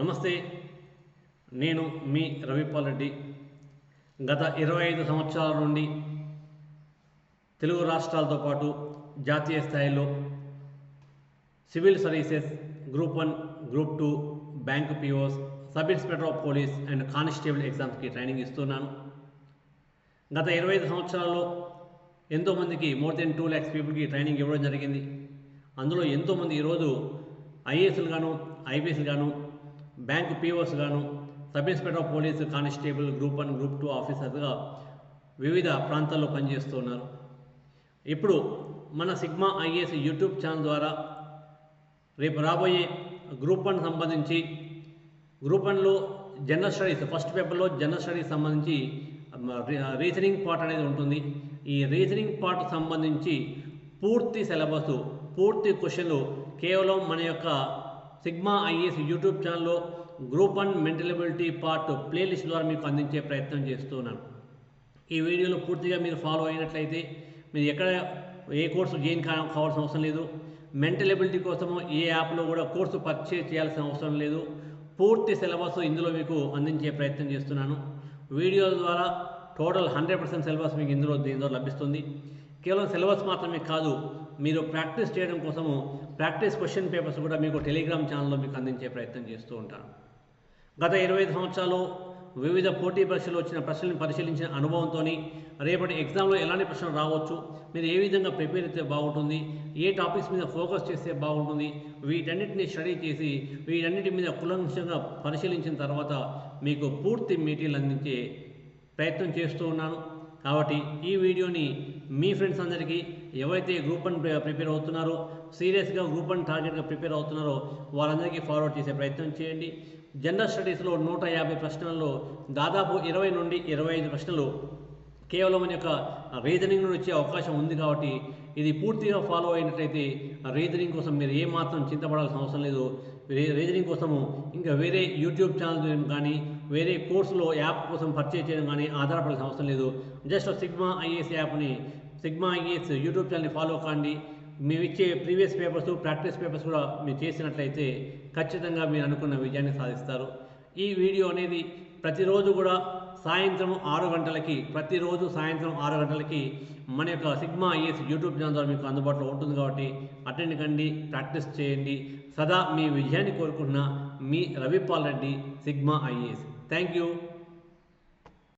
నమస్తే, నేను మీ రవిపాల్ రెడ్డి. గత 25 సంవత్సరాల నుండి తెలుగు రాష్ట్రాలతో పాటు జాతీయ స్థాయిలో civil services group 1, group 2, bank POs, sub inspector of police and constable ఎగ్జామ్స్కి ట్రైనింగ్ ఇస్తున్నాను. గత 25 సంవత్సరాల్లో ఎంతోమందికి మోర్ దెన్ 2 lakhs పీపుల్కి ట్రైనింగ్ ఇవ్వడం జరిగింది. అందులో ఎంతోమంది ఈరోజు ఐఏఎస్లు గాను, ఐపీఎస్లు గాను, బ్యాంక్ పిఓస్ గాను, sub inspector of police, constable, group 1, group 2 ఆఫీసర్గా వివిధ ప్రాంతాల్లో పనిచేస్తున్నారు. ఇప్పుడు మన సిగ్మా ఐఏఎస్ యూట్యూబ్ ఛానల్ ద్వారా రేపు రాబోయే గ్రూప్ 1 సంబంధించి గ్రూప్ 1లో జనరల్ స్టడీస్ ఫస్ట్ పేపర్లో జనరల్ స్టడీస్ సంబంధించి రీజనింగ్ పార్ట్ అనేది ఉంటుంది. ఈ రీజనింగ్ పార్ట్ సంబంధించి పూర్తి సిలబస్, పూర్తి క్వశ్చన్లు కేవలం మన యొక్క సిగ్మా ఐఏఎస్ యూట్యూబ్ ఛానల్లో group 1 mental ability part playlist ద్వారా మీకు అందించే ప్రయత్నం చేస్తున్నాను. ఈ వీడియోలో పూర్తిగా మీరు ఫాలో అయినట్లయితే మీరు ఎక్కడ ఏ కోర్సు జాయిన్ కావాల్సిన అవసరం లేదు. మెంటల్ ఎబిలిటీ కోసము ఏ యాప్లో కూడా కోర్సు పర్చేజ్ చేయాల్సిన అవసరం లేదు. పూర్తి సిలబస్ ఇందులో మీకు అందించే ప్రయత్నం చేస్తున్నాను. వీడియోల ద్వారా టోటల్ 100% సిలబస్ మీకు దీని ద్వారా లభిస్తుంది. కేవలం సిలబస్ మాత్రమే కాదు, మీరు ప్రాక్టీస్ చేయడం కోసము ప్రాక్టీస్ క్వశ్చన్ పేపర్స్ కూడా మీకు టెలిగ్రామ్ ఛానల్లో మీకు అందించే ప్రయత్నం చేస్తూ ఉంటాను. గత 25 సంవత్సరాలు వివిధ పోటీ పరీక్షలు వచ్చిన ప్రశ్నలను పరిశీలించిన అనుభవంతో రేపటి ఎగ్జామ్లో ఎలాంటి ప్రశ్నలు రావచ్చు, మీరు ఏ విధంగా ప్రిపేర్ అయితే బాగుంటుంది, ఏ టాపిక్స్ మీద ఫోకస్ చేస్తే బాగుంటుంది, వీటన్నిటిని స్టడీ చేసి వీటన్నిటి మీద కులంకంగా పరిశీలించిన తర్వాత మీకు పూర్తి మెటీరియల్ అందించే ప్రయత్నం చేస్తూ ఉన్నాను. కాబట్టి ఈ వీడియోని మీ ఫ్రెండ్స్ అందరికీ, ఎవరైతే గ్రూప్ 1 ప్రిపేర్ అవుతున్నారో, సీరియస్గా గ్రూప్ 1 టార్గెట్గా ప్రిపేర్ అవుతున్నారో వాళ్ళందరికీ ఫార్వర్డ్ చేసే ప్రయత్నం చేయండి. జనరల్ స్టడీస్లో 150 ప్రశ్నల్లో దాదాపు 20 నుండి 25 ప్రశ్నలు కేవలం మన యొక్క రీజనింగ్ నుండి వచ్చే అవకాశం ఉంది. కాబట్టి ఇది పూర్తిగా ఫాలో అయినట్లయితే రీజనింగ్ కోసం మీరు ఏమాత్రం చింతపడాల్సిన అవసరం లేదు. రీజనింగ్ కోసము ఇంకా వేరే యూట్యూబ్ ఛానల్ కానీ వేరే కోర్సులో యాప్ కోసం పర్చేజ్ చేయడం కానీ ఆధారపడాల్సిన అవసరం లేదు. జస్ట్ సిగ్మా ఐఏఎస్ యాప్ని, సిగ్మా ఐఏఎస్ యూట్యూబ్ ఛానల్ని ఫాలో కాండి. మేము ఇచ్చే ప్రీవియస్ పేపర్స్, ప్రాక్టీస్ పేపర్స్ కూడా మీరు చేసినట్లయితే ఖచ్చితంగా మీరు అనుకున్న విజయాన్ని సాధిస్తారు. ఈ వీడియో అనేది ప్రతిరోజు కూడా సాయంత్రం 6 గంటలకి, ప్రతిరోజు సాయంత్రం 6 గంటలకి మన యొక్క సిగ్మా ఐఏఎస్ యూట్యూబ్ ఛానల్ ద్వారా మీకు అందుబాటులో ఉంటుంది. కాబట్టి అటెండ్ కండి, ప్రాక్టీస్ చేయండి. సదా మీ విజయాన్ని కోరుకుంటున్న మీ Ravipal Reddy, sigma IAS. Thank you.